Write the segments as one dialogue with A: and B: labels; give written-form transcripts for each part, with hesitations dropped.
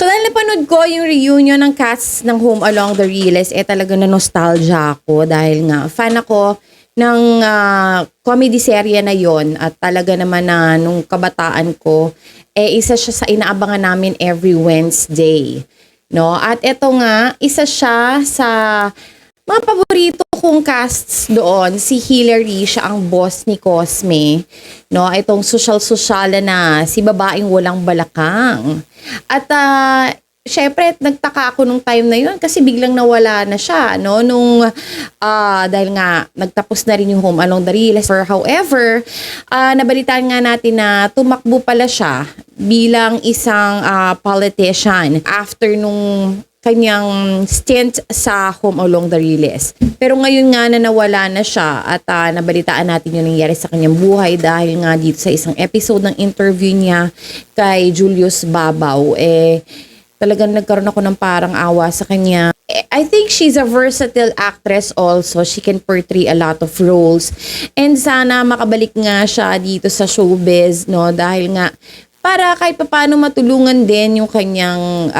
A: So dahil napanood ko yung reunion ng cast ng Home Along the Realist, talaga na nostalgia ako dahil nga fan ako ng comedy serye na yon at talaga naman na nung kabataan ko, isa siya sa inaabangan namin every Wednesday. No? At eto nga, isa siya sa mga paborito kong casts doon, si Hillary, siya ang boss ni Cosme. No, itong social-social na si babaeng walang balakang. At syempre, nagtaka ako nung time na yun kasi biglang nawala na siya, no? Dahil nga, nagtapos na rin yung Home Along the Realist. However, nabalitaan nga natin na tumakbo pala siya bilang isang politician after nung kanyang stint sa Home Along the Realist. Pero ngayon nga na nawala na siya at nabalitaan natin yung nangyari sa kanyang buhay dahil nga dito sa isang episode ng interview niya kay Julius Babaw, talagang nagkaroon ako ng parang awa sa kanya. I think she's a versatile actress also. She can portray a lot of roles. And sana makabalik nga siya dito sa showbiz, no? Dahil nga, para kahit paano matulungan din yung kanyang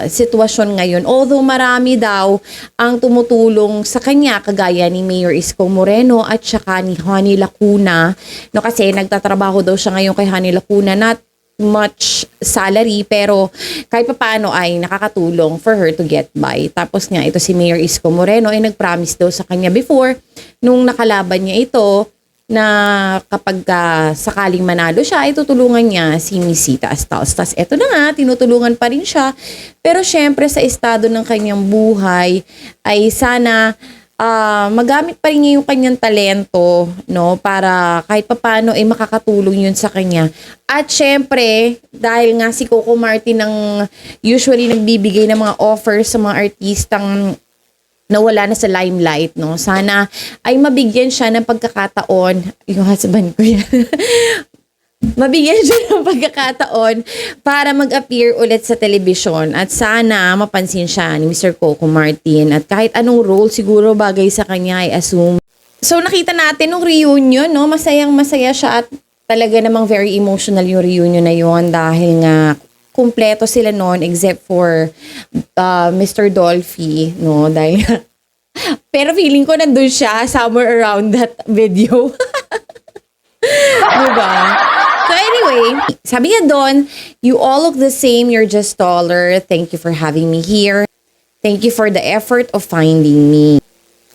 A: sitwasyon ngayon. Although marami daw ang tumutulong sa kanya, kagaya ni Mayor Isko Moreno at saka ni Honey Lacuna. No, kasi nagtatrabaho daw siya ngayon kay Honey Lacuna, not much salary pero kahit paano ay nakakatulong for her to get by. Tapos nga ito si Mayor Isko Moreno ay nag-promise daw sa kanya before nung nakalaban niya ito na kapag sakaling manalo siya ay tutulungan niya si Misita Astaos. Tas eto na nga, tinutulungan pa rin siya. Pero syempre sa estado ng kanyang buhay ay sana magamit pa rin niya yung kanyang talento, no, para kahit papaano ay makakatulong yun sa kanya. At syempre, dahil nga si Coco Martin ang usually nagbibigay ng mga offers sa mga artistang nawala na sa limelight, no, sana ay mabigyan siya ng pagkakataon, yung husband ko yan, mabigyan siya ng pagkakataon para mag-appear ulit sa telebisyon at sana mapansin siya ni Mr. Coco Martin at kahit anong role siguro bagay sa kanya ay assume. So nakita natin nung reunion, no, masayang masaya siya at talaga namang very emotional yung reunion na yun dahil nga kumpleto sila noon except for Mr. Dolphy, no, dahil pero feeling ko nandun siya somewhere around that video. Diba? So anyway, sabi niya doon, you all look the same, you're just taller. Thank you for having me here. Thank you for the effort of finding me.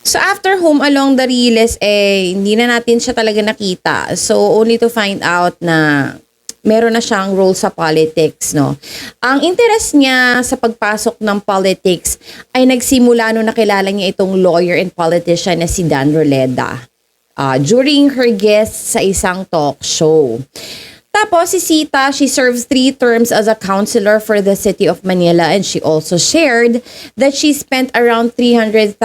A: So after Home Along the Realist, hindi na natin siya talaga nakita. So only to find out na meron na siyang role sa politics, no. Ang interest niya sa pagpasok ng politics ay nagsimula nung nakilala niya itong lawyer and politician na si Dan Roleda. During her guest sa isang talk show. Tapos si Sita, she serves 3 terms as a counselor for the city of Manila and she also shared that she spent around 300,000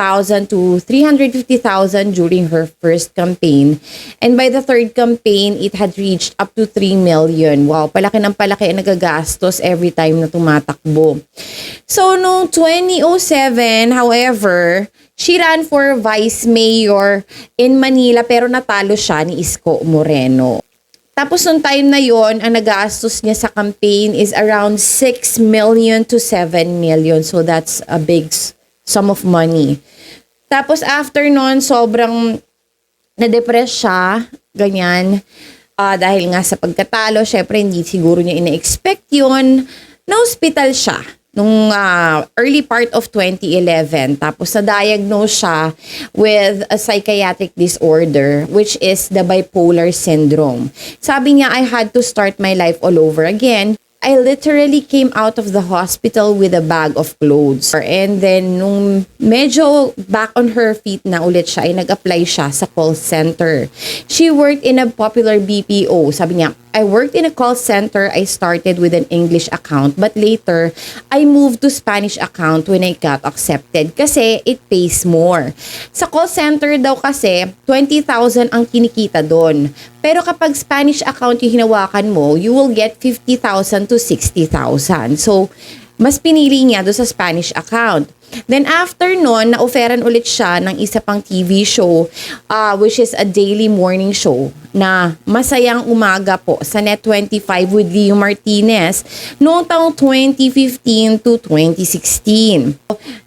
A: to 350,000 during her first campaign. And by the third campaign, it had reached up to 3 million. Wow, palaki ng palaki ang nagagastos every time na tumatakbo. So noong 2007, however, she ran for vice mayor in Manila pero natalo siya ni Isko Moreno. Tapos nung time na yon, ang nagastos niya sa campaign is around 6 million to 7 million. So that's a big sum of money. Tapos after nun, sobrang na-depress siya, ganyan. Dahil nga sa pagkatalo, syempre hindi siguro niya ina-expect yun. Na-hospital siya nung early part of 2011. Tapos na-diagnose siya with a psychiatric disorder which is the bipolar syndrome. Sabi niya, I had to start my life all over again. I literally came out of the hospital with a bag of clothes. And then, nung medyo back on her feet na ulit siya, ay nag-apply siya sa call center. She worked in a popular BPO. Sabi niya, I worked in a call center. I started with an English account. But later, I moved to Spanish account when I got accepted. Kasi it pays more. Sa call center daw kasi, 20,000 ang kinikita doon. Pero kapag Spanish account yung hinawakan mo, you will get 50,000 to 60,000. So, mas pinili niya doon sa Spanish account. Then after nun, na-offeran ulit siya ng isa pang TV show, which is a daily morning show na Masayang Umaga po sa Net25 with Leo Martinez noong taong 2015 to 2016.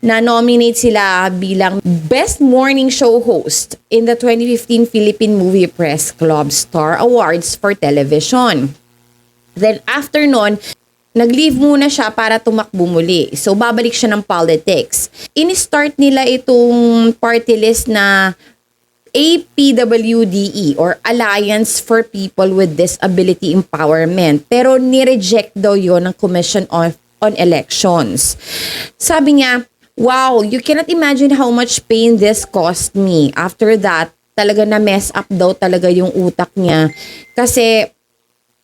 A: Na-nominate sila bilang Best Morning Show Host in the 2015 Philippine Movie Press Club Star Awards for Television. Then after nun, nag-leave muna siya para tumakbo muli. So, babalik siya ng politics. In-start nila itong party list na APWDE or Alliance for People with Disability Empowerment. Pero nireject daw yon ng Commission on Elections. Sabi niya, wow, you cannot imagine how much pain this cost me. After that, talaga na mess up daw talaga yung utak niya. Kasi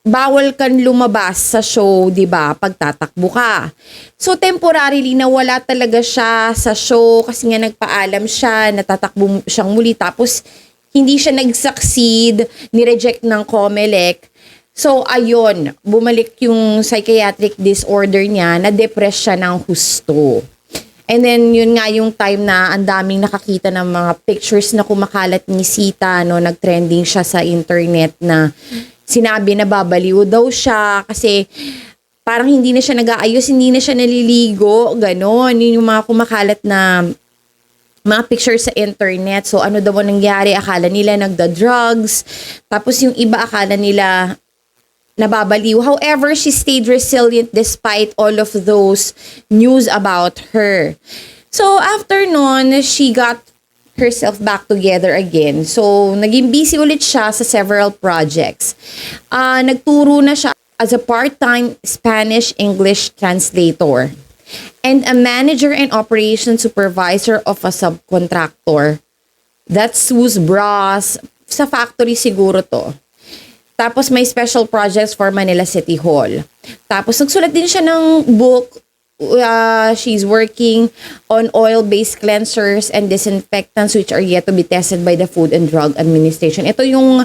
A: bawal kan lumabas sa show, 'di ba? Pagtatakbo ka. So temporarily nawala talaga siya sa show kasi nga nagpaalam siya, natatakbo siyang muli tapos hindi siya nag-succeed, ni-reject ng COMELEC. So ayun, bumalik yung psychiatric disorder niya, na-depress siya ng husto. And then yun nga yung time na ang daming nakakita ng mga pictures na kumakalat ni Sita, no, nag-trending siya sa internet na sinabi na babaliw daw siya kasi parang hindi na siya nag-aayos, hindi na siya naliligo, gano'n. Yun yung mga kumakalat na mga pictures sa internet. So ano daw ang nangyari? Akala nila nagda-drugs. Tapos yung iba akala nila nababaliw. However, she stayed resilient despite all of those news about her. So after nun, she got herself back together again. So, naging busy ulit siya sa several projects. Nagturo na siya as a part-time Spanish-English translator and a manager and operation supervisor of a subcontractor. That's whose bras. Sa factory siguro to. Tapos may special projects for Manila City Hall. Tapos nagsulat din siya ng book. She's working on oil-based cleansers and disinfectants which are yet to be tested by the Food and Drug Administration. Ito yung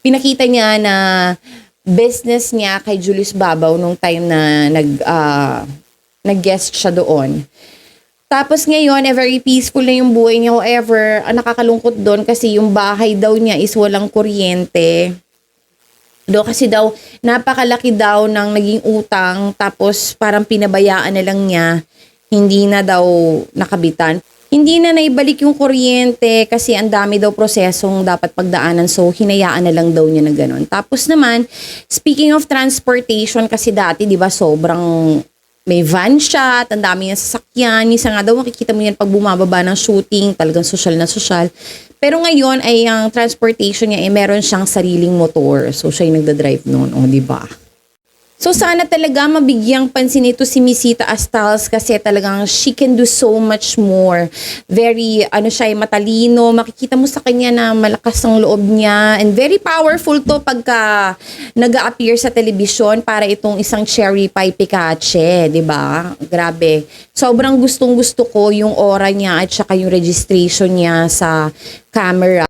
A: pinakita niya na business niya kay Julius Babaw nung time na nag-guest siya doon. Tapos ngayon, very peaceful na yung buhay niya. However, nakakalungkot doon kasi yung bahay daw niya is walang kuryente. Kasi daw, napakalaki daw ng naging utang, tapos parang pinabayaan na lang niya, hindi na daw nakabitan. Hindi na naibalik yung kuryente kasi ang dami daw prosesong dapat pagdaanan, so hinayaan na lang daw niya na ganun. Tapos naman, speaking of transportation, kasi dati, di ba, sobrang may van siya, at ang dami niyang sasakyan. Minsan nga daw makikita mo yan pag bumababa ng shooting, talagang social na social. Pero ngayon ay ang transportation niya ay meron siyang sariling motor. So siya yung nagda-drive noon, di ba? So sana talaga mabigyang pansin ito si Misita Astals kasi talagang she can do so much more. Very, siya ay matalino. Makikita mo sa kanya na malakas ang loob niya. And very powerful to pagka nag-a-appear sa telebisyon para itong isang cherry pie Picache, di ba? Grabe. Sobrang gustong-gusto ko yung aura niya at saka yung registration niya sa camera.